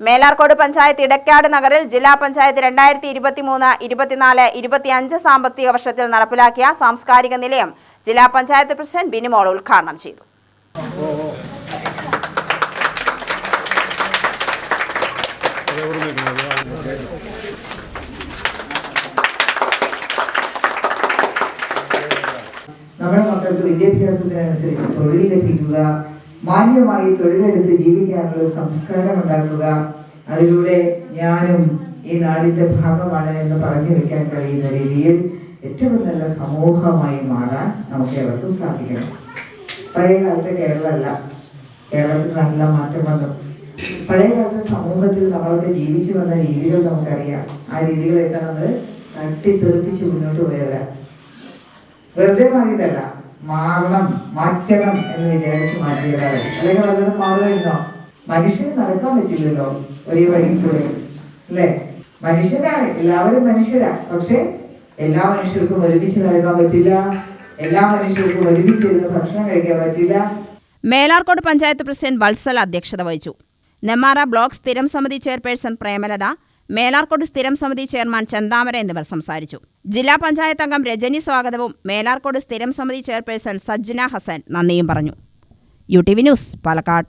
മേലാർക്കോട് പഞ്ചായത്ത് ഇടക്കാട് നഗറിൽ ജില്ലാ പഞ്ചായത്ത് 2023-24-25 സാമ്പത്തിക വർഷത്തിൽ നടപ്പിലാക്കിയ സാംസ്കാരിക നിലയം ജില്ലാ പഞ്ചായത്ത് പ്രസിഡന്റ് ബിനിമോൾ ഉദ്ഘാടനം ചെയ്തു. നമ്മുടെ മക്കൾക്ക് വിദ്യാഭ്യാസത്തിനനുസരിച്ച് തൊഴിൽ ലഭിക്കുക, മാന്യമായി തൊഴിലെടുത്ത് ജീവിക്കാനുള്ള സംസ്കാരം ഉണ്ടാക്കുക, അതിലൂടെ ഞാനും ഈ നാടിന്റെ ഭാഗമാണ് എന്ന് പറഞ്ഞു വെക്കാൻ കഴിയുന്ന രീതിയിൽ ഏറ്റവും നല്ല സമൂഹമായി മാറാൻ നമുക്ക് ഏവർക്കും സാധിക്കണം. പഴയ കാലത്തെ കേരളമല്ല, കേരളത്തിൽ നല്ല മാറ്റം വന്നു. പഴയ കാലത്തെ സമൂഹത്തിൽ നമ്മളൊക്കെ ജീവിച്ചു വന്ന രീതികൾ നമുക്കറിയാം. ആ രീതികളൊക്കെ നമ്മൾ തട്ടിത്തെറിപ്പിച്ച് മുന്നോട്ട് പോയതല്ല, വെറുതെ മാറിയതല്ല, മാറ്റണം എന്ന് വിചാരിച്ച് മാറ്റിയതാണ്. അല്ലെങ്കിൽ വല്ലതും മാറുമായിരുന്നോ? മനുഷ്യന് നടക്കാൻ പറ്റില്ലല്ലോ ഒരേ വഴി കൂടെ, അല്ലേ? മനുഷ്യരാണ്, എല്ലാവരും മനുഷ്യരാ. പക്ഷെ എല്ലാ മനുഷ്യർക്കും ഒരുമിച്ച് നടക്കാൻ പറ്റില്ല, എല്ലാ മനുഷ്യർക്കും ഒരുമിച്ചിരുന്ന് ഭക്ഷണം കഴിക്കാൻ പറ്റില്ല. മേലാർക്കോട് പഞ്ചായത്ത് പ്രസിഡന്റ് വത്സല അധ്യക്ഷത വഹിച്ചു. നെമ്മാറ ബ്ലോക്ക് സ്ഥിരം സമിതി ചെയർപേഴ്സൺ പ്രേമലത, മേലാർക്കോട് സ്ഥിരം സമിതി ചെയർമാൻ ചന്താമര എന്നിവർ സംസാരിച്ചു. ജില്ലാ പഞ്ചായത്ത് അംഗം രജനി സ്വാഗതവും മേലാർക്കോട് സ്ഥിരം സമിതി ചെയർപേഴ്സൺ സജ്ജന ഹസൻ നന്ദിയും പറഞ്ഞു. UTV news, Palakkad.